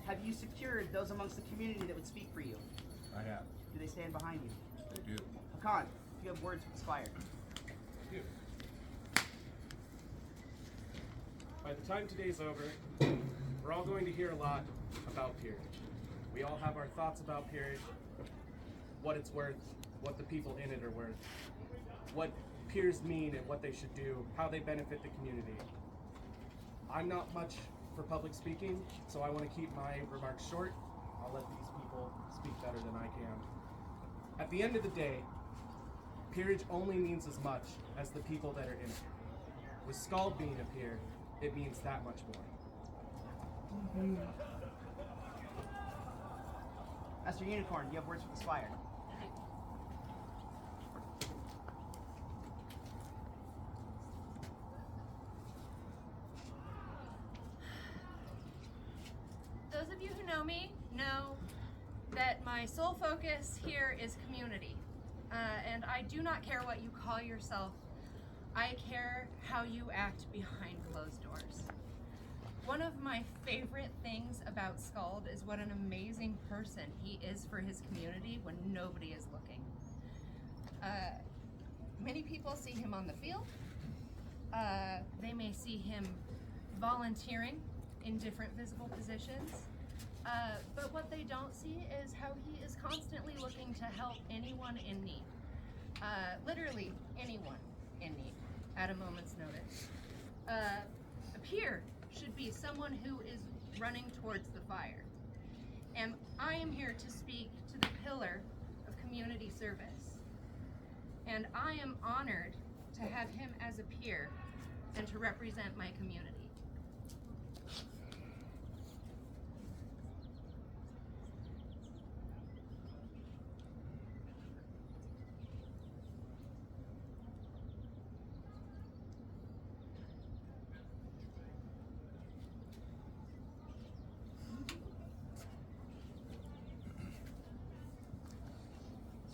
Have you secured those amongst the community that would speak for you? I have. Do they stand behind you? They do. Hakan, do you have words with the Spire? I do. By the time today's over, we're all going to hear a lot about peerage. We all have our thoughts about peerage, what it's worth, what the people in it are worth, what peers mean and what they should do, how they benefit the community. I'm not much for public speaking, so I want to keep my remarks short. I'll let these people speak better than I can. At the end of the day, peerage only means as much as the people that are in it. With Skald being a peer, it means that much more. Master Unicorn, do you have words with the Spire? Those of you who know me know that my sole focus here is community. And I do not care what you call yourself. I care how you act behind closed doors. One of my favorite things about Skald is what an amazing person he is for his community when nobody is looking. Many people see him on the field. They may see him volunteering in different visible positions. But what they don't see is how he is constantly looking to help anyone in need. Literally anyone in need at a moment's notice. A peer should be someone who is running towards the fire. And I am here to speak to the pillar of community service. And I am honored to have him as a peer and to represent my community.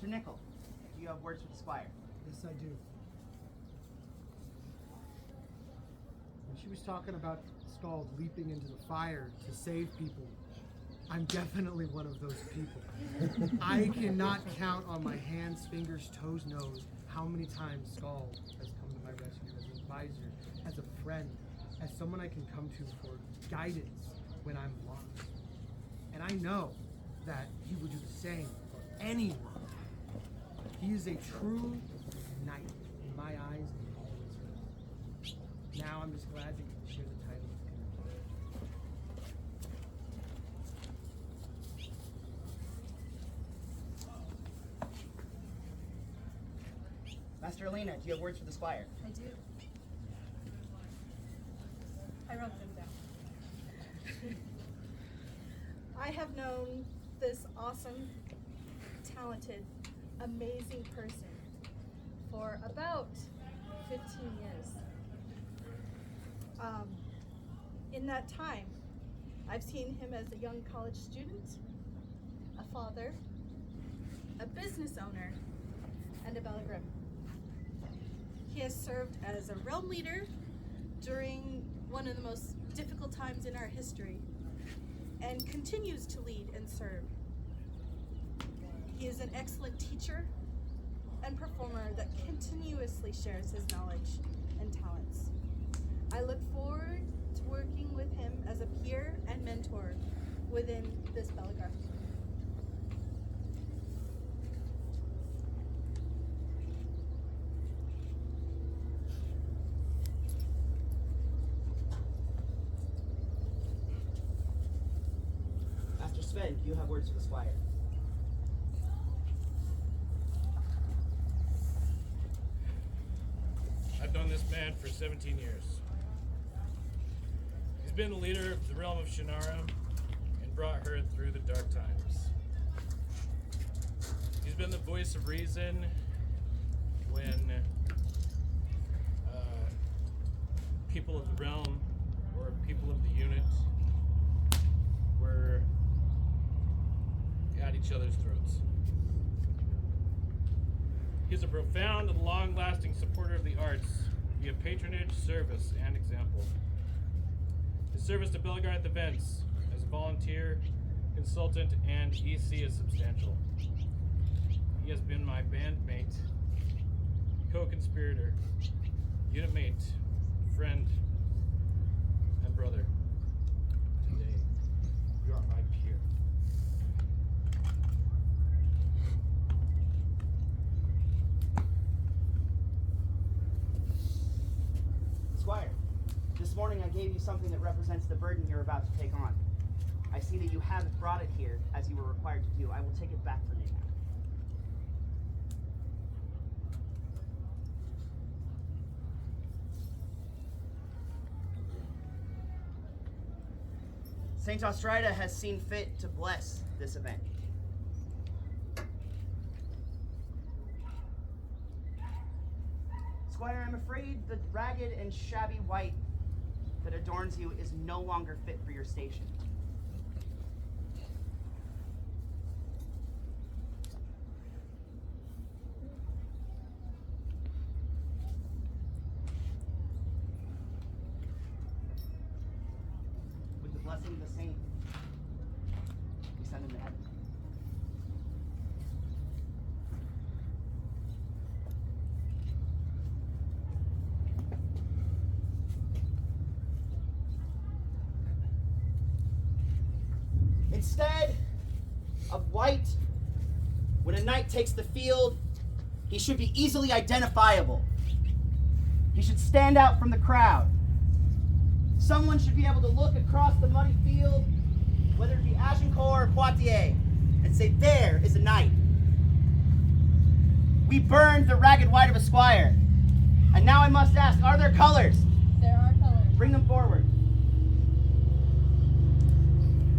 Sir Nickel, do you have words with the Spire? Yes, I do. When she was talking about Skald leaping into the fire to save people, I'm definitely one of those people. I cannot count on my hands, fingers, toes, nose how many times Skald has come to my rescue as an advisor, as a friend, as someone I can come to for guidance when I'm lost. And I know that he would do the same for anyone. He is a true knight in my eyes and always will. Now I'm just glad to share the title of peer. Master Elena, do you have words for the Spire? I do. I wrote them down. I have known this awesome, talented, amazing person for about 15 years. In that time, I've seen him as a young college student, a father, a business owner, and a Belgrim. He has served as a realm leader during one of the most difficult times in our history and continues to lead and serve. He is an excellent teacher and performer that continuously shares his knowledge and talents. I look forward to working with him as a peer and mentor within this Belgar. Master Sven, do you have words for the Spire? I've known this man for 17 years. He's been the leader of the realm of Shannara and brought her through the dark times. He's been the voice of reason when people of the realm or people of the unit were at each other's throats. He is a profound and long-lasting supporter of the arts via patronage, service, and example. His service to Belgarth events as a volunteer, consultant, and EC is substantial. He has been my bandmate, co-conspirator, unit mate, friend, and brother. Today, you are my peer. Squire, this morning I gave you something that represents the burden you're about to take on. I see that you haven't brought it here as you were required to do. I will take it back from you now. Saint Ostrida has seen fit to bless this event. Squire, I'm afraid the ragged and shabby white that adorns you is no longer fit for your station. With the blessing of the saint, we send him to heaven. Instead of white, when a knight takes the field, he should be easily identifiable. He should stand out from the crowd. Someone should be able to look across the muddy field, whether it be Agincourt or Poitiers, and say, there is a knight. We burned the ragged white of a squire. And now I must ask, are there colors? There are colors. Bring them forward.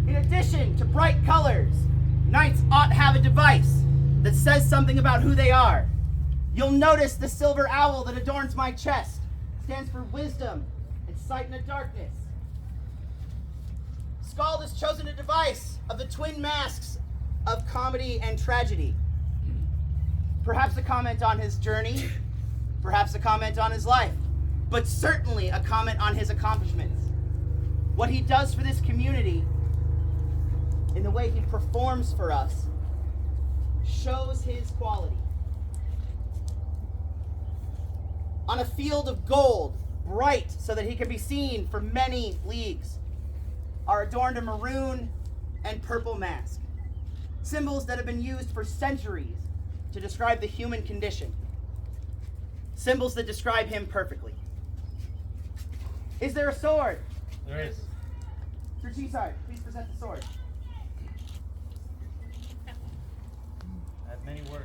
In addition to bright colors, knights ought to have a device that says something about who they are. You'll notice the silver owl that adorns my chest stands for wisdom and sight in the darkness. Skald has chosen a device of the twin masks of comedy and tragedy. Perhaps a comment on his journey, perhaps a comment on his life, but certainly a comment on his accomplishments. What he does for this community, in the way he performs for us, shows his quality. On a field of gold, bright so that he can be seen for many leagues, are adorned a maroon and purple mask, symbols that have been used for centuries to describe the human condition, symbols that describe him perfectly. Is there a sword? There is. Sir Cheesard, please present the sword. I have many words.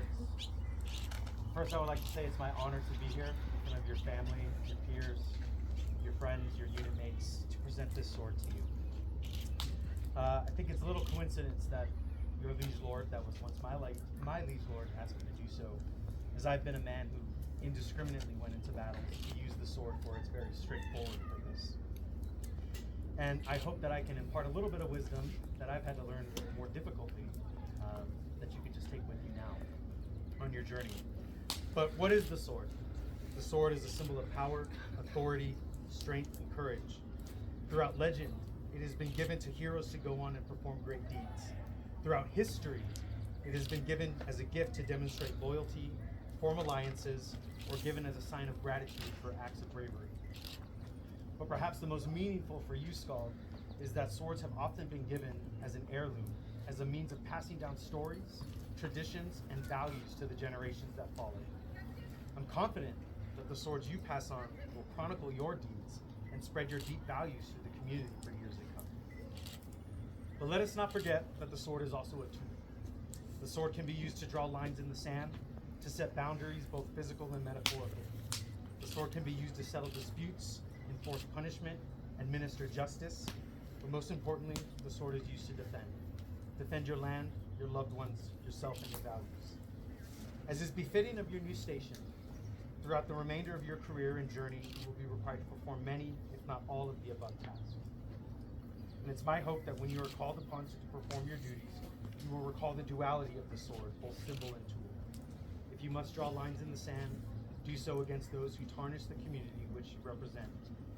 First, I would like to say it's my honor to be here in front of your family, your peers, your friends, your unit mates, to present this sword to you. I think it's a little coincidence that your liege lord, that was once my liege lord, asked me to do so, as I've been a man who indiscriminately went into battle to use the sword for its very straightforward purpose. And I hope that I can impart a little bit of wisdom that I've had to learn more difficultly, that you can just take with you now on your journey. But what is the sword? The sword is a symbol of power, authority, strength, and courage. Throughout legend, it has been given to heroes to go on and perform great deeds. Throughout history, it has been given as a gift to demonstrate loyalty, form alliances, or given as a sign of gratitude for acts of bravery. But perhaps the most meaningful for you, Skald, is that swords have often been given as an heirloom, as a means of passing down stories, traditions, and values to the generations that follow. I'm confident that the swords you pass on will chronicle your deeds and spread your deep values through the community for years to come. But let us not forget that the sword is also a tool. The sword can be used to draw lines in the sand, to set boundaries, both physical and metaphorical. The sword can be used to settle disputes, enforce punishment, administer justice, but most importantly, the sword is used to defend. Defend your land, your loved ones, yourself, and your values. As is befitting of your new station, throughout the remainder of your career and journey, you will be required to perform many, if not all, of the above tasks. And it's my hope that when you are called upon to perform your duties, you will recall the duality of the sword, both symbol and tool. If you must draw lines in the sand, do so against those who tarnish the community which you represent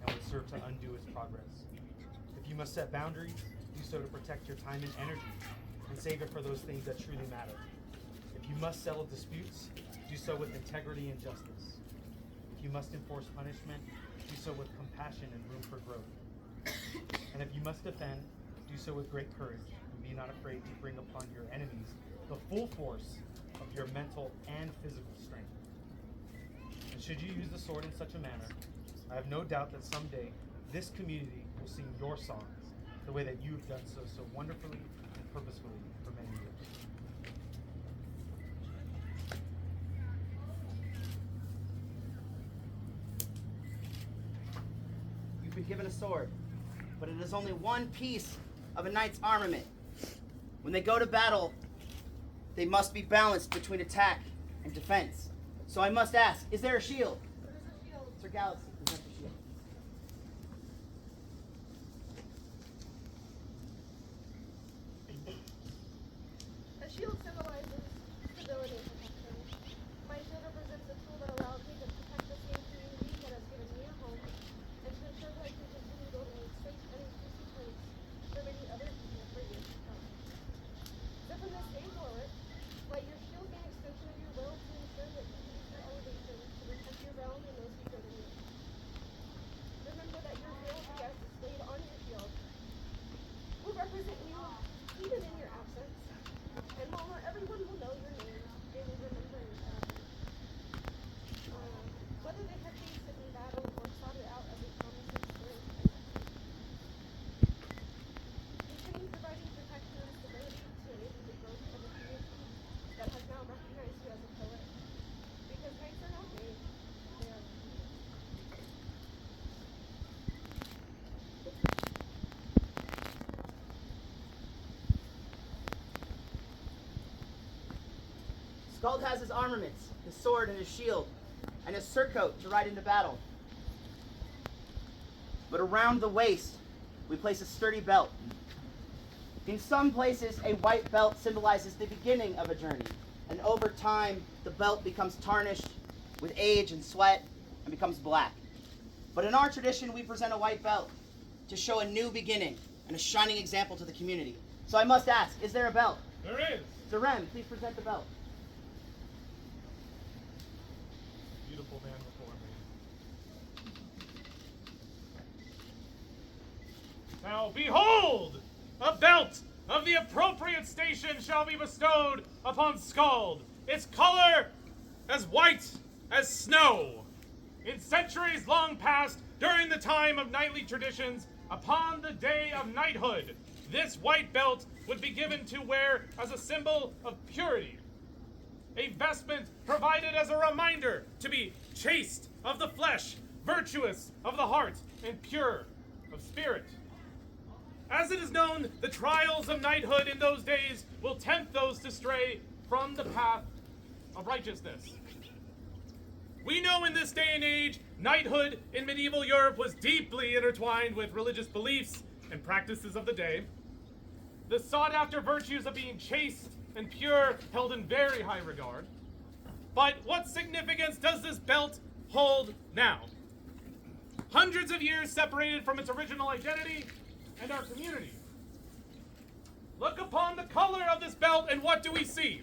and would serve to undo its progress. If you must set boundaries, do do so to protect your time and energy and save it for those things that truly matter. If you must settle disputes, do so with integrity and justice. If you must enforce punishment, do so with compassion and room for growth. And if you must defend, do so with great courage, and be not afraid to bring upon your enemies the full force of your mental and physical strength. And should you use the sword in such a manner, I have no doubt that someday this community will sing your songs the way that you've done so wonderfully and purposefully for many years. You've been given a sword, but it is only one piece of a knight's armament. When they go to battle, they must be balanced between attack and defense. So I must ask, is there a shield? What is a shield? Sir Galaxy, present the shield. A shield symbolizes stability and protection. My shield represents a tool that allows me to protect the same community that has given me a home, and to ensure that I can continue building a safe and inclusive place for many other people for years to come. So from this day forward, let your shield be an extension of your will to ensure that you use your elevation to protect your realm and those who serve you. Remember that your will be as displayed on your shield will represent you even in your absence. And while not everyone will know your name, they will remember your absence. Whether they have faced it in battle or sought it out as a promise of strength and continue providing protection and stability to enable the growth of a community that has now recognized you as a pillar. Because knights are not made, they are made. Skald has his armaments, his sword and his shield, and his surcoat to ride into battle. But around the waist, we place a sturdy belt. In some places, a white belt symbolizes the beginning of a journey, and over time, the belt becomes tarnished with age and sweat and becomes black. But in our tradition, we present a white belt to show a new beginning and a shining example to the community. So I must ask, is there a belt? There is. Zarem, please present the belt. Beautiful man before me. Now behold, a belt of the appropriate station shall be bestowed upon Skald. Its color as white as snow. In centuries long past, during the time of knightly traditions, upon the day of knighthood, this white belt would be given to wear as a symbol of purity. A vestment provided as a reminder to be chaste of the flesh, virtuous of the heart, and pure of spirit. As it is known, the trials of knighthood in those days will tempt those to stray from the path of righteousness. We know in this day and age, knighthood in medieval Europe was deeply intertwined with religious beliefs and practices of the day. The sought-after virtues of being chaste and pure held in very high regard. But what significance does this belt hold now? Hundreds of years separated from its original identity and our community. Look upon the color of this belt and what do we see?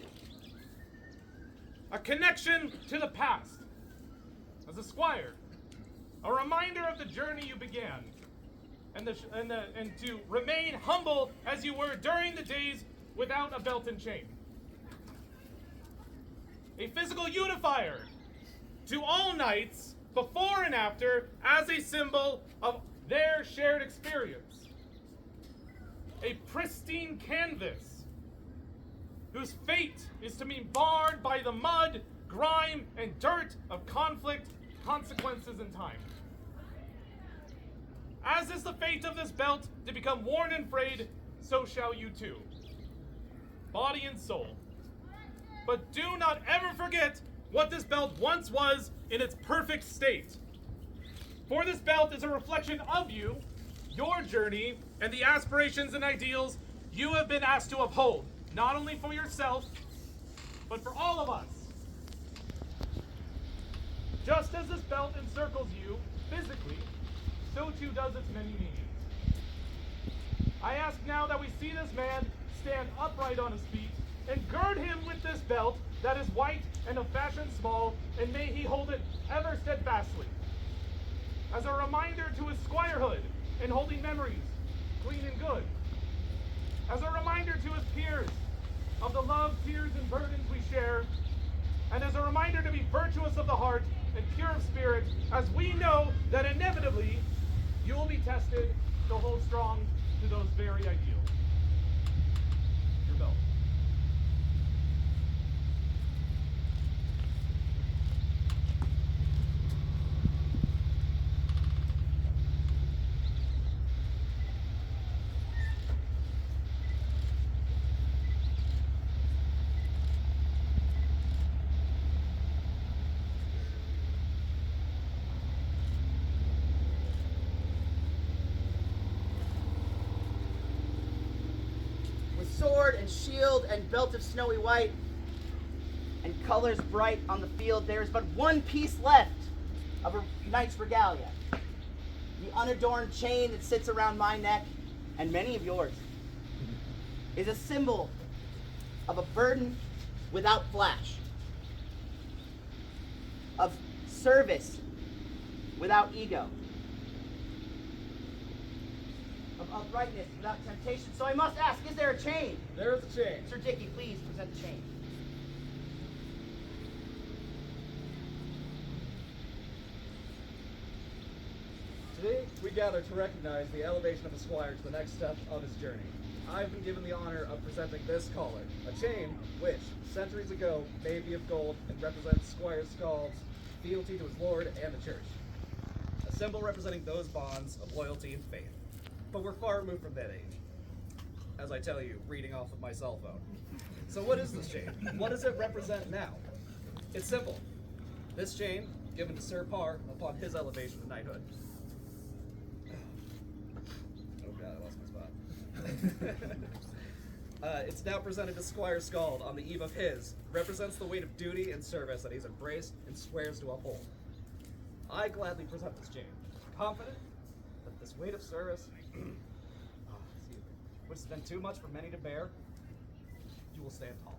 A connection to the past. As a squire, a reminder of the journey you began, and to remain humble as you were during the days without a belt and chain. A physical unifier to all knights before and after as a symbol of their shared experience. A pristine canvas whose fate is to be barred by the mud, grime, and dirt of conflict, consequences, and time. As is the fate of this belt to become worn and frayed, so shall you too. Body and soul. But do not ever forget what this belt once was in its perfect state. For this belt is a reflection of you, your journey, and the aspirations and ideals you have been asked to uphold, not only for yourself, but for all of us. Just as this belt encircles you physically, so too does its many meanings. I ask now that we see this man stand upright on his feet, and gird him with this belt that is white and of fashion small, and may he hold it ever steadfastly, as a reminder to his squirehood and holding memories, clean and good, as a reminder to his peers of the love, tears, and burdens we share, and as a reminder to be virtuous of the heart and pure of spirit, as we know that inevitably you will be tested to hold strong to those very ideals. Your belt. Sword and shield and belt of snowy white and colors bright on the field, there is but one piece left of a knight's regalia. The unadorned chain that sits around my neck and many of yours is a symbol of a burden without flash, of service without ego, of uprightness without temptation. So I must ask, is there a chain? There is a chain. Sir Dicky, please present the chain. Today, we gather to recognize the elevation of a squire to the next step of his journey. I've been given the honor of presenting this collar, a chain which, centuries ago, may be of gold and represents Squire Skald's fealty to his lord and the church. A symbol representing those bonds of loyalty and faith. But we're far removed from that age. As I tell you, reading off of my cell phone. So what is this chain? What does it represent now? It's simple. This chain, given to Sir Parr upon his elevation to knighthood. Oh god, I lost my spot. It's now presented to Squire Skald on the eve of his, represents the weight of duty and service that he's embraced and swears to uphold. I gladly present this chain, confident that this weight of service which has been too much for many to bear, you will stand tall.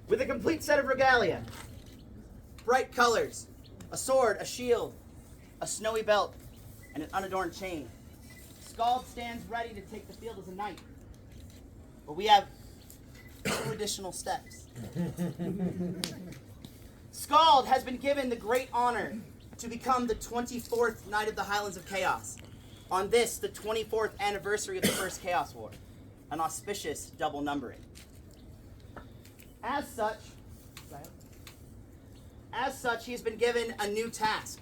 With a complete set of regalia, bright colors, a sword, a shield, a snowy belt, and an unadorned chain, Skald stands ready to take the field as a knight. But we have 2 additional steps. Skald has been given the great honor to become the 24th Knight of the Highlands of Chaos on this, the 24th anniversary of the First Chaos War, an auspicious double numbering. As such, he has been given a new task.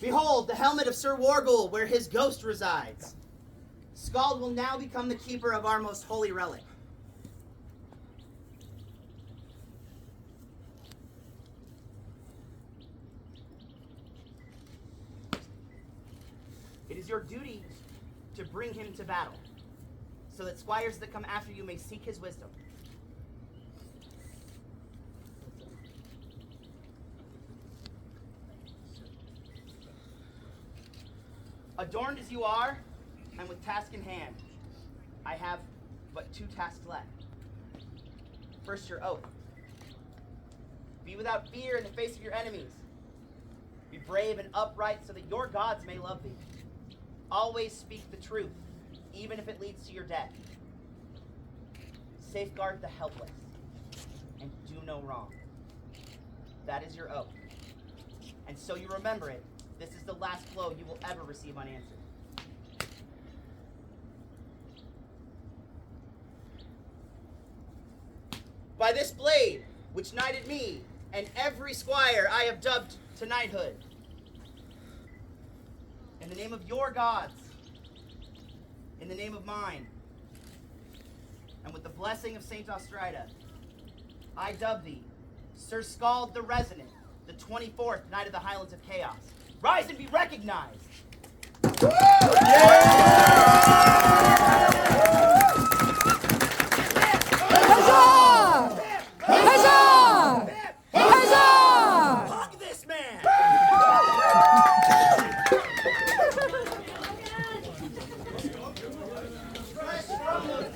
Behold, the helmet of Sir Wargul, where his ghost resides. Skald will now become the keeper of our most holy relic. It is your duty to bring him to battle, so that squires that come after you may seek his wisdom. Adorned as you are, and with task in hand, I have but 2 tasks left. First, your oath. Be without fear in the face of your enemies. Be brave and upright so that your gods may love thee. Always speak the truth, even if it leads to your death. Safeguard the helpless, and do no wrong. That is your oath. And so you remember it, this is the last blow you will ever receive unanswered. by this blade which knighted me and every squire I have dubbed to knighthood. In the name of your gods, in the name of mine, and with the blessing of Saint Ostrida, I dub thee Sir Skald the Resonant, the 24th Knight of the Highlands of Chaos. Rise and be recognized! Woo! Yeah!